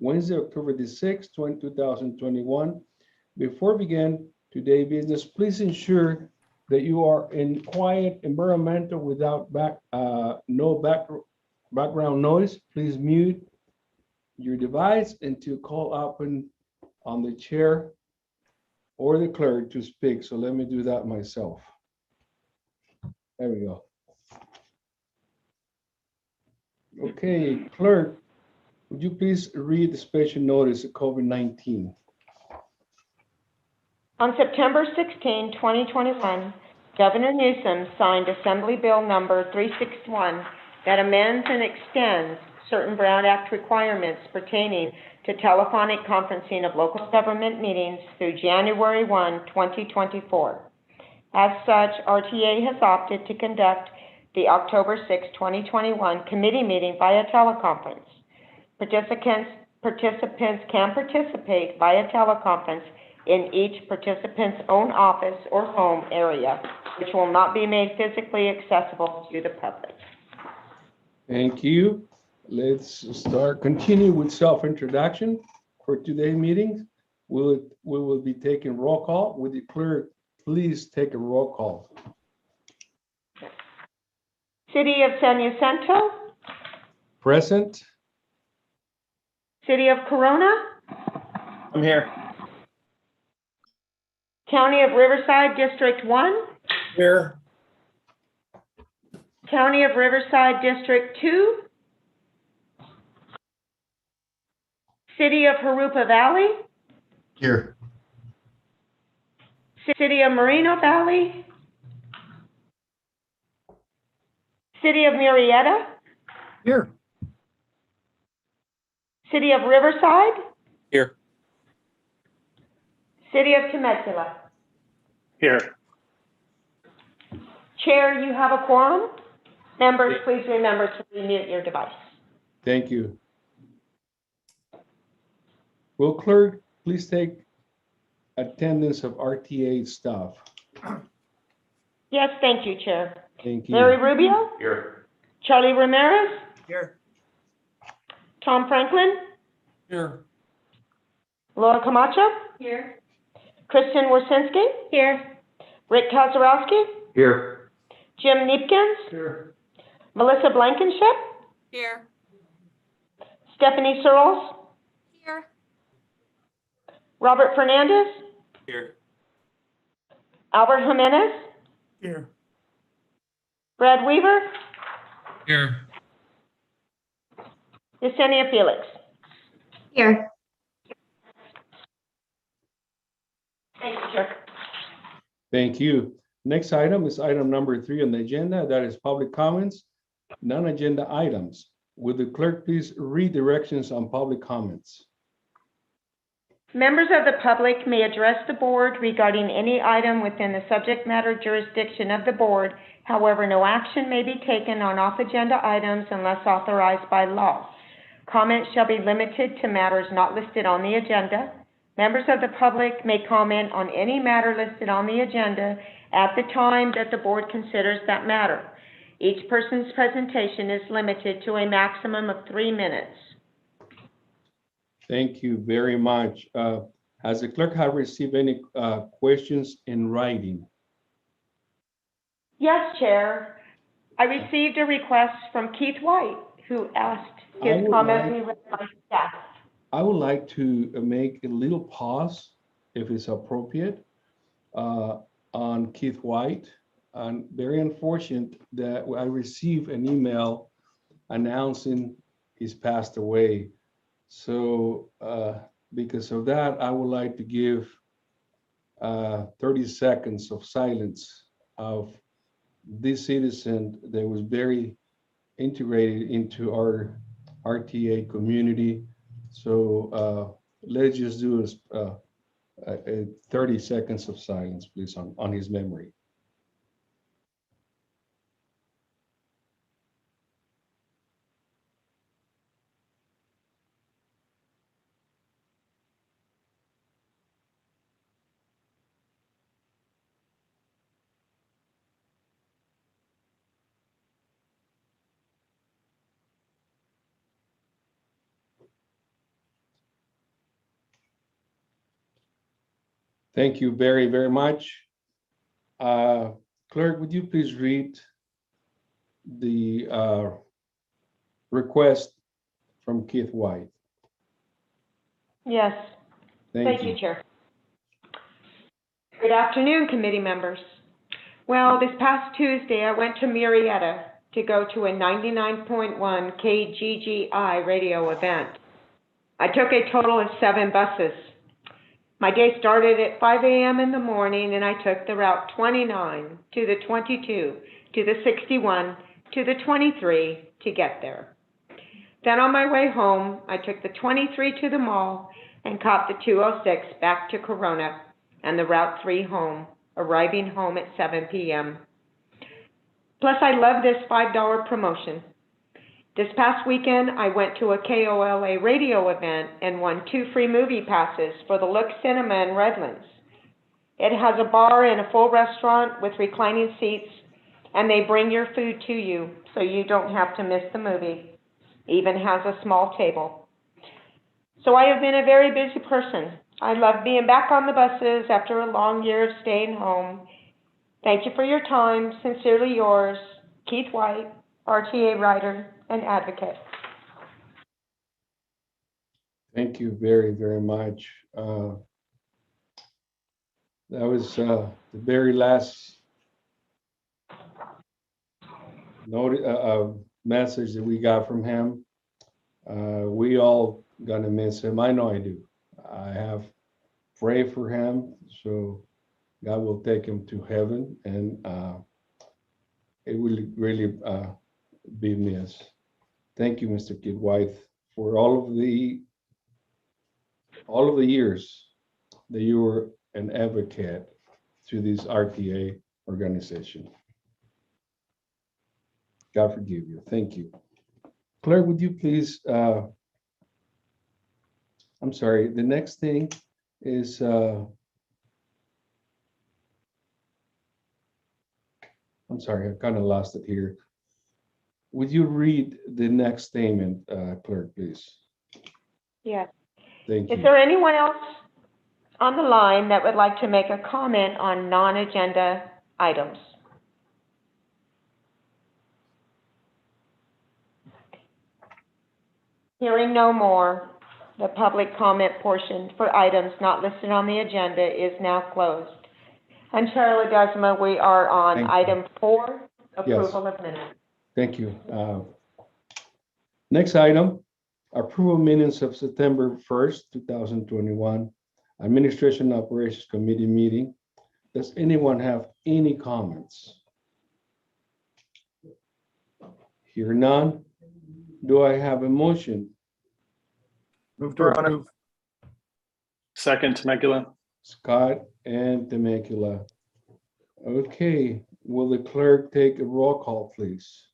Wednesday, October the 6th, 2021. Before we begin today's business, please ensure that you are in quiet environment without background noise. Please mute your device until call open on the chair or the clerk to speak. So let me do that myself. There we go. Okay, clerk, would you please read the special notice of COVID-19? On September 16, 2021, Governor Newsom signed Assembly Bill number 361 that amends and extends certain Brown Act requirements pertaining to telephonic conferencing of local government meetings through January 1, 2024. As such, RTA has opted to conduct the October 6, 2021 committee meeting via teleconference. Participants can participate via teleconference in each participant's own office or home area, which will not be made physically accessible to the public. Thank you. Let's continue with self-introduction for today's meeting. We will be taking roll call. Would the clerk please take a roll call? City of San Jacinto. Present. City of Corona. I'm here. County of Riverside, District 1. Here. County of Riverside, District 2. City of Jurupa Valley. Here. City of Moreno Valley. City of Murrieta. Here. City of Riverside. Here. City of Temecula. Here. Chair, you have a quorum. Members, please remember to remute your device. Thank you. Will clerk please take attendance of RTA staff? Yes, thank you, Chair. Thank you. Larry Rubio. Here. Charlie Ramirez. Here. Tom Franklin. Here. Laura Camacho. Here. Kristen Wersinski. Here. Rick Kazarowski. Here. Jim Neepkins. Here. Melissa Blankenship. Here. Stephanie Searles. Here. Robert Fernandez. Here. Albert Jimenez. Here. Brad Weaver. Here. Yesenia Felix. Here. Thank you, Chair. Thank you. Next item is item number 3 on the agenda. That is public comments, non-agenda items. Will the clerk please read directions on public comments? Members of the public may address the board regarding any item within the subject matter jurisdiction of the board. However, no action may be taken on off-agenda items unless authorized by law. Comments shall be limited to matters not listed on the agenda. Members of the public may comment on any matter listed on the agenda at the time that the board considers that matter. Each person's presentation is limited to a maximum of 3 minutes. Thank you very much. Has the clerk have received any questions in writing? Yes, Chair. I received a request from Keith White, who asked his comment be read by staff. I would like to make a little pause, if it's appropriate, on Keith White. And very unfortunate that I received an email announcing he's passed away. So because of that, I would like to give 30 seconds of silence of this citizen that was very integrated into our RTA community. So let's just do a 30 seconds of silence, please, on his memory. Thank you very, very much. Clerk, would you please read the request from Keith White? Yes. Thank you, Chair. Good afternoon, committee members. Well, this past Tuesday, I went to Murrieta to go to a 99.1 KGGI radio event. I took a total of 7 buses. My day started at 5 a.m. in the morning, and I took the route 29 to the 22 to the 61 to the 23 to get there. Then on my way home, I took the 23 to the mall and caught the 206 back to Corona and the Route 3 home, arriving home at 7 p.m. Plus, I love this $5 promotion. This past weekend, I went to a KOLA radio event and won 2 free movie passes for the Look Cinema in Redlands. It has a bar and a full restaurant with reclining seats, and they bring your food to you so you don't have to miss the movie. Even has a small table. So I have been a very busy person. I love being back on the buses after a long year of staying home. Thank you for your time. Sincerely yours, Keith White, RTA writer and advocate. Thank you very, very much. That was the very last message that we got from him. We all gonna miss him. I know I do. I have prayed for him, so God will take him to heaven, and it will really be missed. Thank you, Mr. Kid White, for all of the years that you were an advocate to this RTA organization. God forgive you. Thank you. Clerk, would you please, I'm sorry, the next thing is, I'm sorry, I kind of lost it here. Would you read the next statement, Clerk, please? Yes. Thank you. Is there anyone else on the line that would like to make a comment on non-agenda items? Hearing no more, the public comment portion for items not listed on the agenda is now closed. And Chair Ledesma, we are on Thank you. item 4, Yes. approval of minutes. Thank you. Next item, approval minutes of September 1st, 2021, Administration Operations Committee meeting. Does anyone have any comments? Hear none. Do I have a motion? Move to approve. Second, Temecula. Scott and Temecula. Okay, will the clerk take a roll call, please?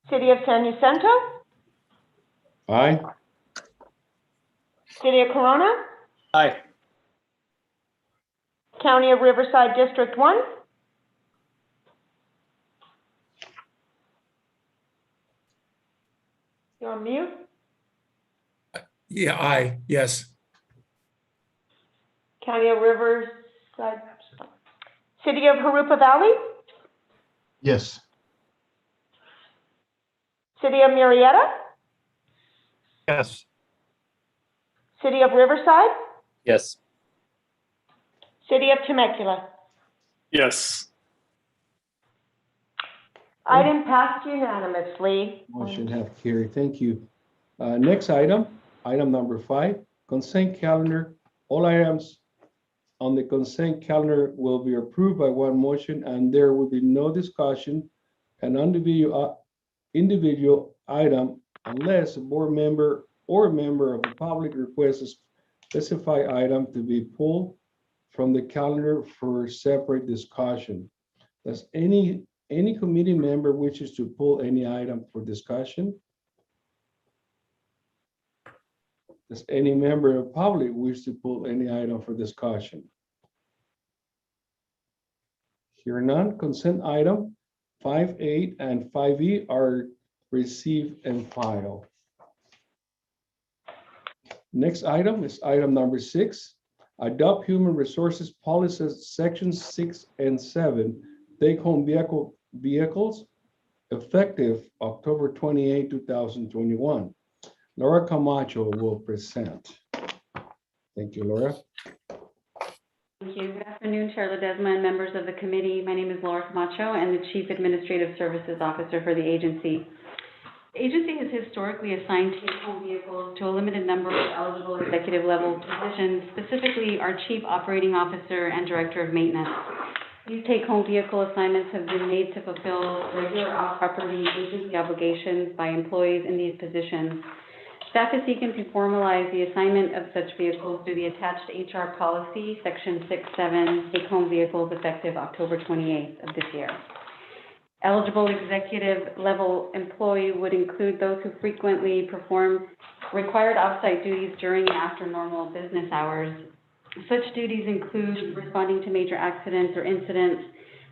City of San Jacinto? Aye. City of Corona? Aye. County of Riverside District 1? You're on mute? Yeah, aye, yes. County of Riverside. City of Jurupa Valley? Yes. City of Murrieta? Yes. City of Riverside? Yes. City of Temecula? Yes. Item passed unanimously. Motion have carried. Thank you. Next item, item number 5, consent calendar. All items on the consent calendar will be approved by one motion, and there will be no discussion and individual item unless a board member or a member of the public requests a specified item to be pulled from the calendar for separate discussion. Does any committee member wishes to pull any item for discussion? Does any member of the public wish to pull any item for discussion? Hear none, consent item 5A and 5E are received and filed. Next item is item number 6, adopt human resources policies, sections 6 and 7, take-home vehicles, effective October 28, 2021. Laura Camacho will present. Thank you, Laura. Thank you. Good afternoon, Chair Ledesma and members of the committee. My name is Laura Camacho. I'm the Chief Administrative Services Officer for the agency. The agency has historically assigned take-home vehicles to a limited number of eligible executive-level positions, specifically our Chief Operating Officer and Director of Maintenance. These take-home vehicle assignments have been made to fulfill regular off-property agency obligations by employees in these positions. Staff is seeking to formalize the assignment of such vehicles through the attached HR policy, Section 6-7, take-home vehicles effective October 28th of this year. Eligible executive-level employee would include those who frequently perform required off-site duties during and after normal business hours. Such duties include responding to major accidents or incidents,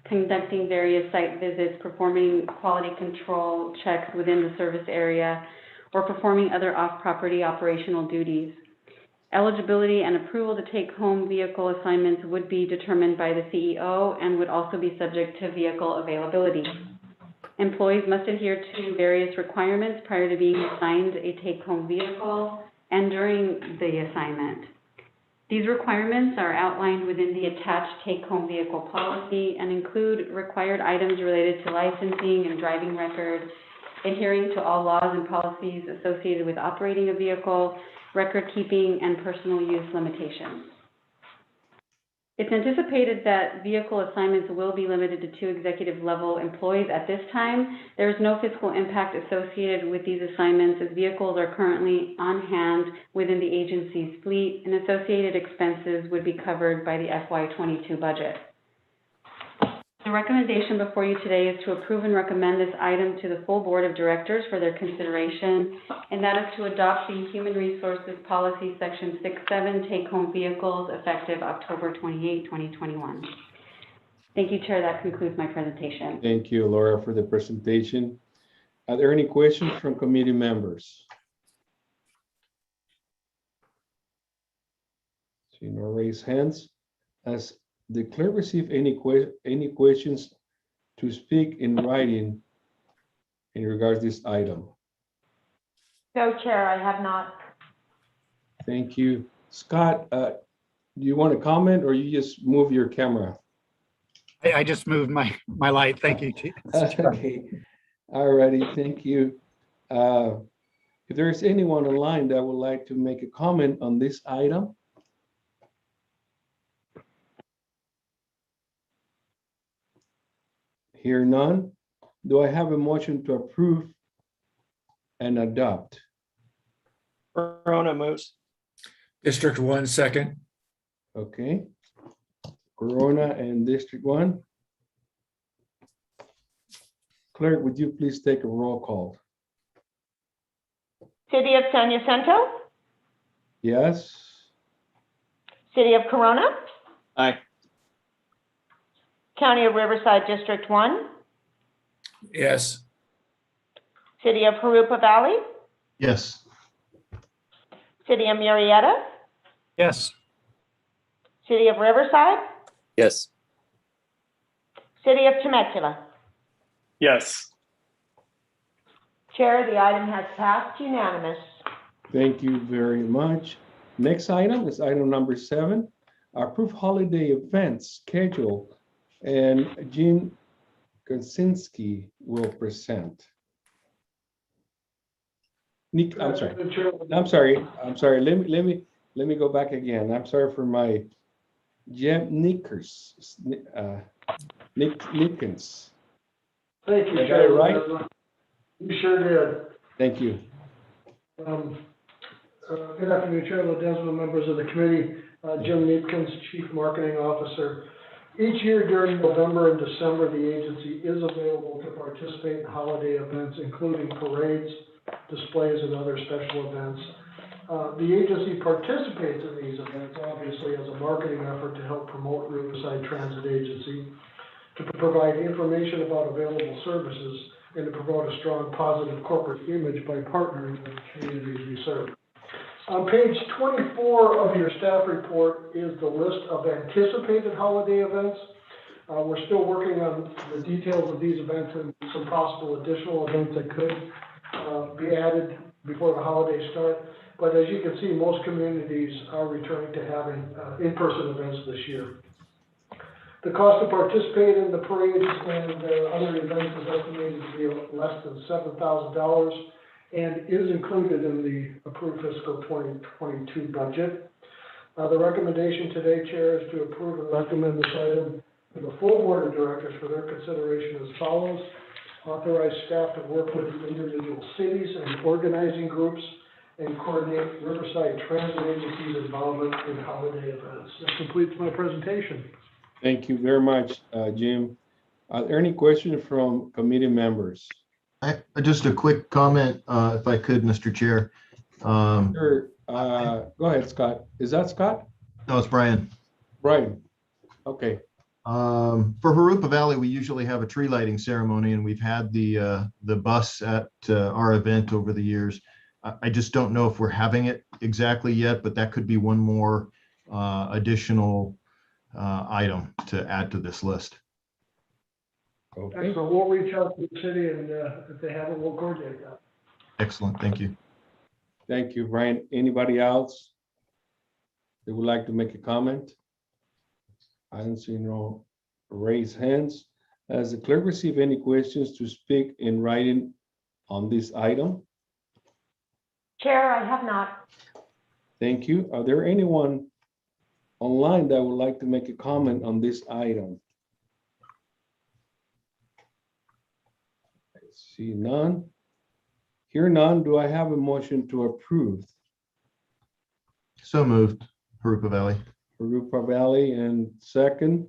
conducting various site visits, performing quality control checks within the service area, or performing other off-property operational duties. Eligibility and approval to take home vehicle assignments would be determined by the CEO and would also be subject to vehicle availability. Employees must adhere to various requirements prior to being assigned a take-home vehicle and during the assignment. These requirements are outlined within the attached take-home vehicle policy and include required items related to licensing and driving record, adhering to all laws and policies associated with operating a vehicle, record keeping, and personal use limitations. It's anticipated that vehicle assignments will be limited to 2 executive-level employees at this time. There is no fiscal impact associated with these assignments as vehicles are currently on hand within the agency's fleet, and associated expenses would be covered by the FY22 budget. The recommendation before you today is to approve and recommend this item to the full Board of Directors for their consideration, and that is to adopt the Human Resources Policy Section 6-7 take-home vehicles effective October 28, 2021. Thank you, Chair. That concludes my presentation. Thank you, Laura, for the presentation. Are there any questions from committee members? See no raised hands. Has the clerk received any questions to speak in writing in regards to this item? No, Chair, I have not. Thank you. Scott, do you want to comment or you just move your camera? I just moved my light. Thank you, Chief. Okay. All righty. Thank you. If there is anyone online that would like to make a comment on this item, hear none. Do I have a motion to approve and adopt? Corona moves. District 1, second. Okay. Corona and District 1. Clerk, would you please take a roll call? City of San Jacinto? Yes. City of Corona? Aye. County of Riverside, District 1? Yes. City of Jurupa Valley? Yes. City of Murrieta? Yes. City of Riverside? Yes. City of Temecula? Yes. Chair, the item has passed unanimous. Thank you very much. Next item is item number 7. Approve holiday events schedule, and Jean Kosinski will present. Nick, I'm sorry. Let me go back again. I'm sorry for my Jeb Nickers. Nickens. Thank you, I got it right? You sure did. Thank you. Good afternoon, Chair Ledesma, members of the committee. Jim Neepkins, Chief Marketing Officer. Each year during November and December, the agency is available to participate in holiday events, including parades, displays, and other special events. The agency participates in these events, obviously, as a marketing effort to help promote Riverside Transit Agency, to provide information about available services, and to promote a strong positive corporate image by partnering with the communities we serve. On page 24 of your staff report is the list of anticipated holiday events. We're still working on the details of these events and some possible additional events that could be added before the holidays start. But as you can see, most communities are returning to having in-person events this year. The cost to participate in the parades and other events is estimated to be less than $7,000 and is included in the approved fiscal 2022 budget. The recommendation today, Chair, is to approve and recommend this item to the full Board of Directors for their consideration as follows. Authorize staff to work with the individual cities and organizing groups and coordinate Riverside Transit Agency's involvement in holiday events. This completes my presentation. Thank you very much, Jim. Are there any questions from committee members? Just a quick comment, if I could, Mr. Chair. Sure. Go ahead, Scott. Is that Scott? No, it's Brian. Brian. Okay. For Harupa Valley, we usually have a tree lighting ceremony, and we've had the bus at our event over the years. I just don't know if we're having it exactly yet, but that could be one more additional item to add to this list. Okay. Excellent. We'll reach out to the city, and if they have it, we'll coordinate that. Excellent. Thank you. Thank you, Brian. Anybody else that would like to make a comment? I don't see no raised hands. Has the clerk received any questions to speak in writing on this item? Chair, I have not. Thank you. Are there anyone online that would like to make a comment on this item? I see none. Hear none. Do I have a motion to approve? So moved, Harupa Valley. Harupa Valley, and second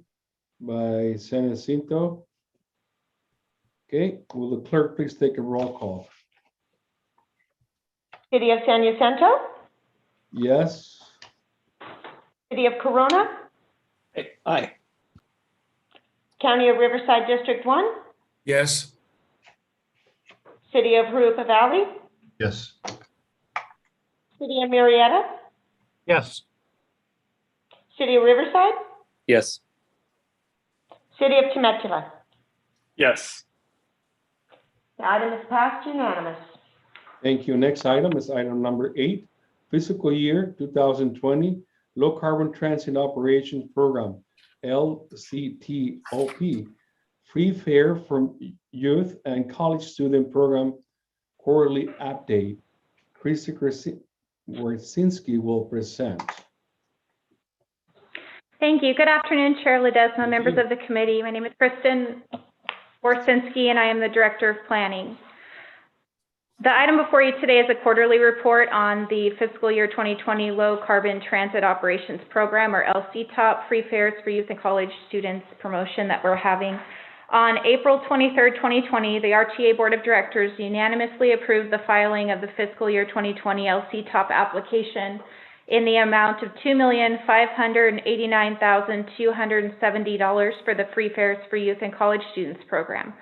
by San Jacinto. Okay, will the clerk please take a roll call? City of San Jacinto? Yes. City of Corona? Aye. County of Riverside District 1? Yes. City of Harupa Valley? Yes. City of Murrieta? Yes. City of Riverside? Yes. City of Temecula? Yes. The item is passed unanimous. Thank you. Next item is item number 8, fiscal year 2020 Low Carbon Transit Operations Program, LCTOP, Free Fare from Youth and College Student Program Quarterly Update. Krista Warsinski will present. Thank you. Good afternoon, Chair Ledesma, members of the committee. My name is Kristen Warsinski, and I am the Director of Planning. The item before you today is a quarterly report on the fiscal year 2020 Low Carbon Transit Operations Program, or Lctop, Free Fares for Youth and College Students promotion that we're having. On April 23rd, 2020, the RTA Board of Directors unanimously approved the filing of the fiscal year 2020 Lctop application in the amount of $2,589,270 for the Free Fares for Youth and College Students program.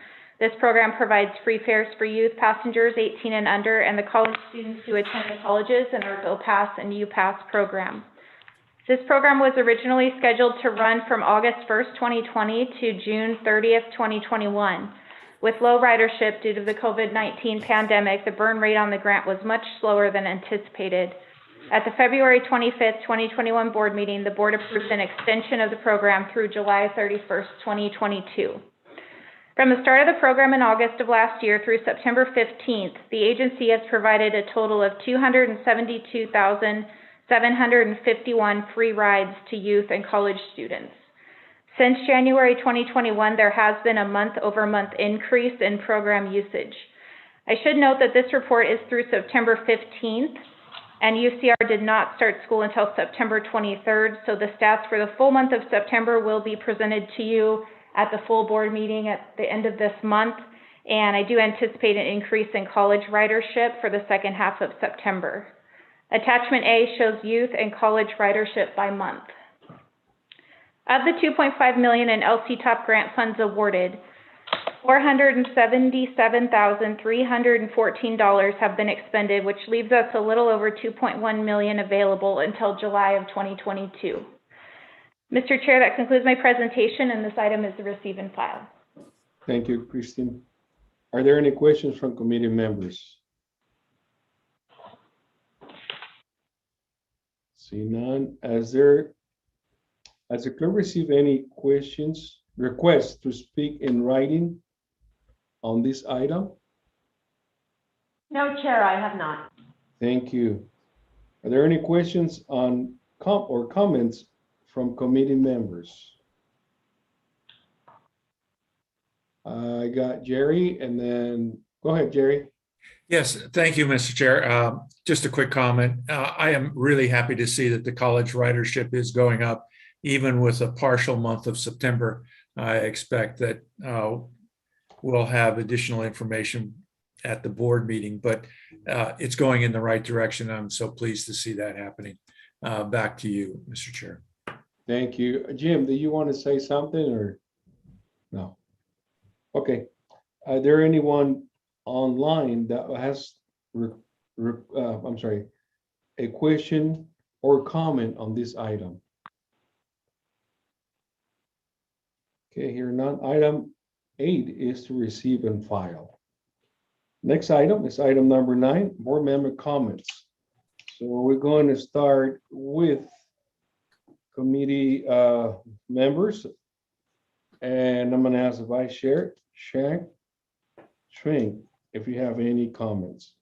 This program provides free fares for youth passengers 18 and under and the college students who attend the colleges in our Go Pass and U-Pass program. This program was originally scheduled to run from August 1st, 2020 to June 30th, 2021. With low ridership due to the COVID-19 pandemic, the burn rate on the grant was much slower than anticipated. At the February 25th, 2021 board meeting, the board approved an extension of the program through July 31st, 2022. From the start of the program in August of last year through September 15th, the agency has provided a total of 272,751 free rides to youth and college students. Since January 2021, there has been a month-over-month increase in program usage. I should note that this report is through September 15th, and UCR did not start school until September 23rd, so the stats for the full month of September will be presented to you at the full board meeting at the end of this month, and I do anticipate an increase in college ridership for the second half of September. Attachment A shows youth and college ridership by month. Of the $2.5 million in Lctop grant funds awarded, $477,314 have been expended, which leaves us a little over $2.1 million available until July of 2022. Mr. Chair, that concludes my presentation, and this item is the receive and file. Thank you, Christine. Are there any questions from committee members? See none. Has the clerk received any requests to speak in writing on this item? No, Chair, I have not. Thank you. Are there any questions on comments from committee members? I got Jerry, and then go ahead, Jerry. Yes, thank you, Mr. Chair. Just a quick comment. I am really happy to see that the college ridership is going up, even with a partial month of September. I expect that we'll have additional information at the board meeting, but it's going in the right direction. I'm so pleased to see that happening. Back to you, Mr. Chair. Thank you. Jim, do you want to say something or no? Okay. Are there anyone online that has a question or comment on this item? Okay, here none. Item 8 is to receive and file. Next item is item number 9, board member comments. So we're going to start with committee members, and I'm going to ask the vice chair, Shank Schwing, if you have any comments.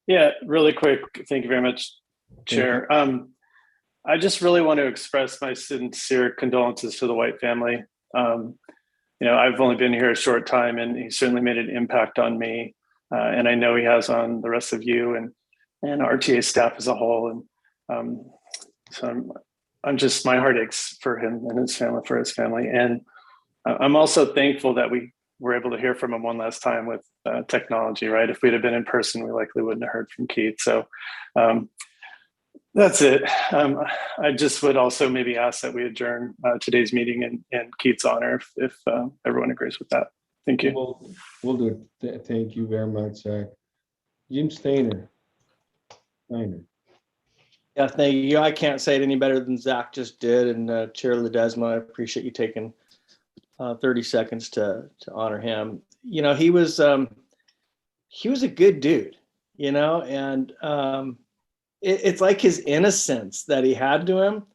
Yeah, really quick. Thank you very much, Chair. I just really want to express my sincere condolences to the White family. I've only been here a short time, and he certainly made an impact on me, and I know he has on the rest of you and RTA staff as a whole. And so I'm just, my heart aches for him and his family, for his family. And I'm also thankful that we were able to hear from him one last time with technology, right? If we'd have been in person, we likely wouldn't have heard from Keith. So that's it. I just would also maybe ask that we adjourn today's meeting in Keith's honor, if everyone agrees with that. Thank you. We'll do it. Thank you very much, Zach. Jim Steiner. Yeah, thank you. I can't say it any better than Zach just did. And Chair Ledesma, I appreciate you taking 30 seconds to honor him. He was a good dude, and it's like his innocence that he had to him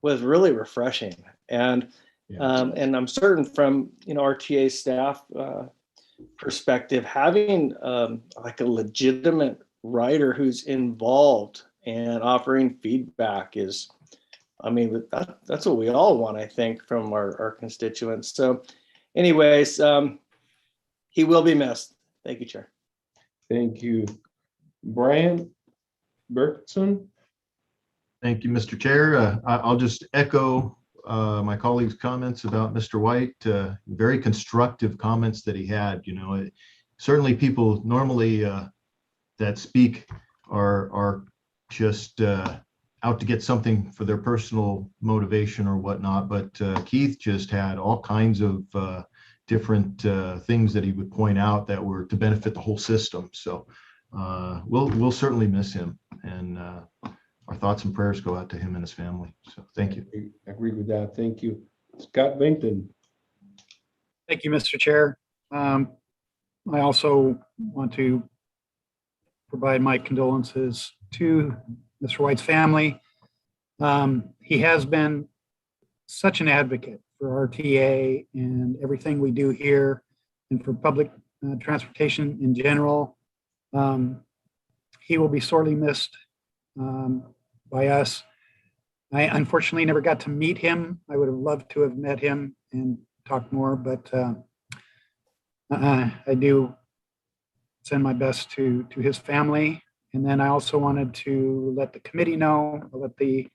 was really refreshing. And and I'm certain from RTA staff perspective, having like a legitimate writer who's involved and offering feedback is, that's what we all want, I think, from our constituents. So anyways, he will be missed. Thank you, Chair. Thank you. Brian Bertson. Thank you, Mr. Chair. I'll just echo my colleague's comments about Mr. White. Very constructive comments that he had. Certainly people normally that speak are just out to get something for their personal motivation or whatnot. But Keith just had all kinds of different things that he would point out that were to benefit the whole system. So we'll certainly miss him, and our thoughts and prayers go out to him and his family. So thank you. I agree with that. Thank you. Scott Benton. Thank you, Mr. Chair. I also want to provide my condolences to Mr. White's family. He has been such an advocate for RTA and everything we do here, and for public transportation in general. He will be sorely missed by us. I unfortunately never got to meet him. I would have loved to have met him and talked more, but I do send my best to his family. And then I also wanted to let the committee know, let the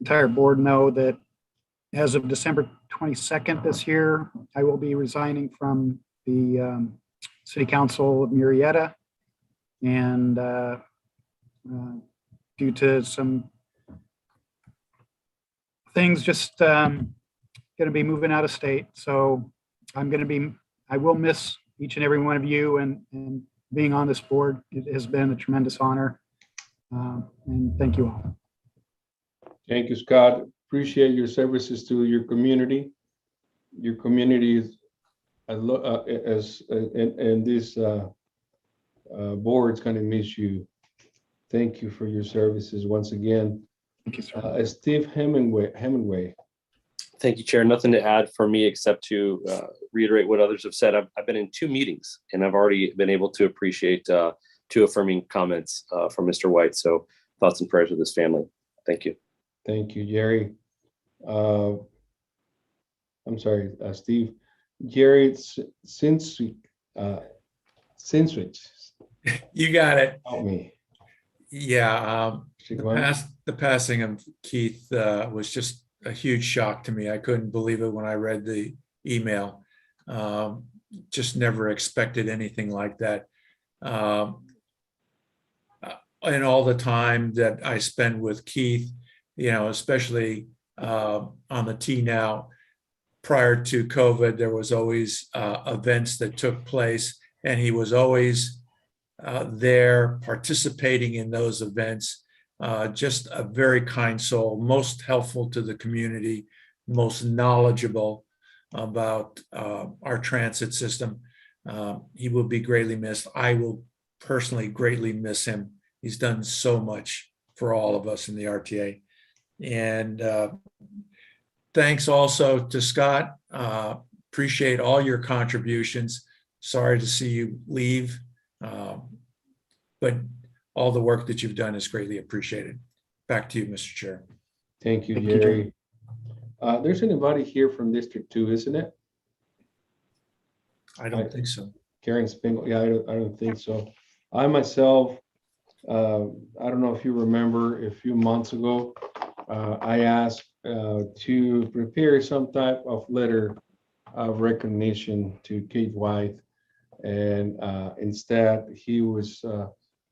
entire board know that as of December 22nd this year, I will be resigning from the City Council of Murrieta. And due to some things, just going to be moving out of state. So I'm going to be I will miss each and every one of you, and being on this board, it has been a tremendous honor. And thank you all. Thank you, Scott. Appreciate your services to your community. Your community is and this board's going to miss you. Thank you for your services once again. Thank you, sir. Steve Hemingway. Thank you, Chair. Nothing to add for me except to reiterate what others have said. I've been in 2 meetings and I've already been able to appreciate 2 affirming comments from Mr. White. So thoughts and prayers with his family. Thank you. Thank you, Jerry. I'm sorry, Steve. Jerry Sinswich. You got it. Help me. Yeah, the passing of Keith was just a huge shock to me. I couldn't believe it when I read the email. Just never expected anything like that. And all the time that I spend with Keith, especially on the T now, prior to COVID, there was always events that took place, and he was always there participating in those events. Just a very kind soul, most helpful to the community, most knowledgeable about our transit system. He will be greatly missed. I will personally greatly miss him. He's done so much for all of us in the RTA. And thanks also to Scott. Appreciate all your contributions. Sorry to see you leave, but all the work that you've done is greatly appreciated. Back to you, Mr. Chair. Thank you, Jerry. There's anybody here from District 2, isn't it? I don't think so. Karen Spingle, yeah, I don't think so. I myself, I don't know if you remember a few months ago, I asked to prepare some type of letter of recognition to Keith White, and instead he was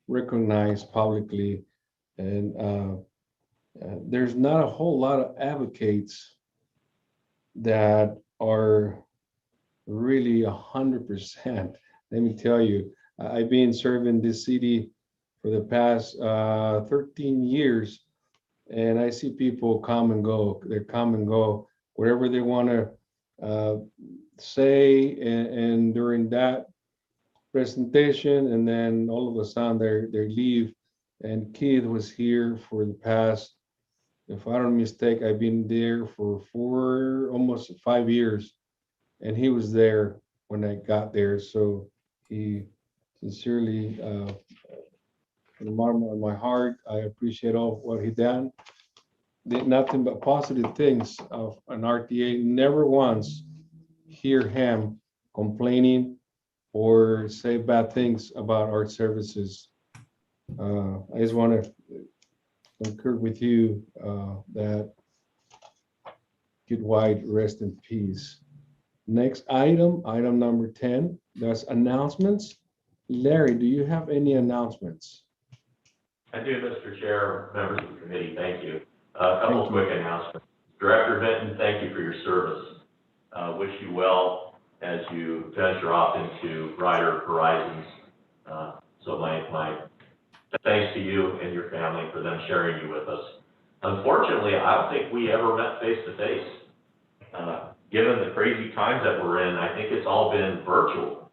recognized publicly, and there's not a whole lot of advocates that are really 100%. Let me tell you, I've been serving this city for the past 13 years, and I see people come and go. They come and go, whatever they want to say, and during that presentation, and then all of a sudden they leave. And Keith was here for the past, if I don't mistake, I've been there for almost 5 years, and he was there when I got there. So he sincerely, from the bottom of my heart, I appreciate all what he done. Did nothing but positive things of an RTA. Never once hear him complaining or say bad things about our services. I just want to concur with you that Kid White rest in peace. Next item number 10, that's announcements. Larry, do you have any announcements? I do, Mr. Chair, members of the committee, thank you. A couple quick announcements. Director Vinton, thank you for your service. Wish you well as you venture off into brighter horizons. So my thanks to you and your family for them sharing you with us. Unfortunately, I don't think we ever met face to face. Given the crazy times that we're in, I think it's all been virtual.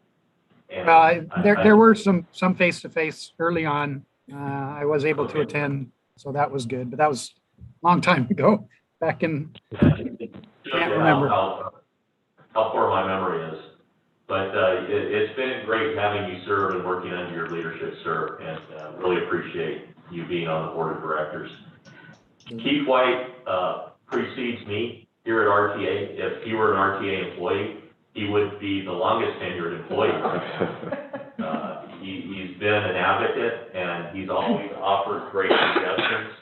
And there were some face to face early on. I was able to attend, so that was good. But that was a long time ago, back in. Can't remember how poor my memory is. But it's been great having you serve and working under your leadership, sir, and really appreciate you being on the board of directors. Keith White precedes me here at RTA. If he were an RTA employee, he would be the longest tenured employee. He's been an advocate, and he's always offered great suggestions.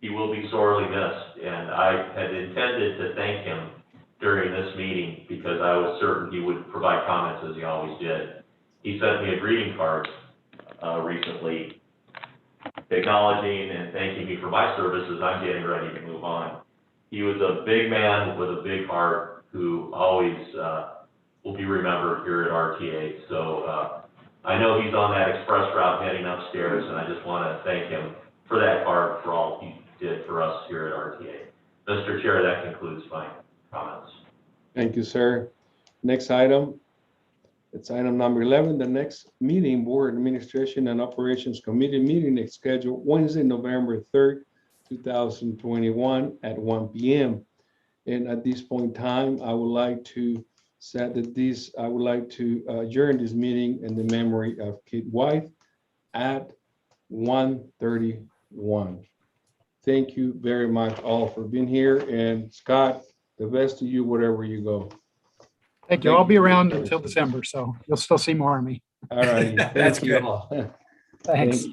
He will be sorely missed, and I had intended to thank him during this meeting because I was certain he would provide comments as he always did. He sent me a greeting card recently acknowledging and thanking me for my services. I'm getting ready to move on. He was a big man with a big heart who always will be remembered here at RTA. So I know he's on that express route heading upstairs, and I just want to thank him for that card, for all he did for us here at RTA. Mr. Chair, that concludes my comments. Thank you, sir. Next item. It's item number 11. The next meeting, Board Administration and Operations Committee meeting is scheduled Wednesday, November 3rd, 2021 at 1 p.m. And at this point in time, I would like to set that I would like to adjourn this meeting in the memory of Kit White at 1:31. Thank you very much all for being here. And Scott, the best to you wherever you go. Thank you. I'll be around until December, so you'll still see more of me. All right. That's Thank you good. all. Thanks. Thank you.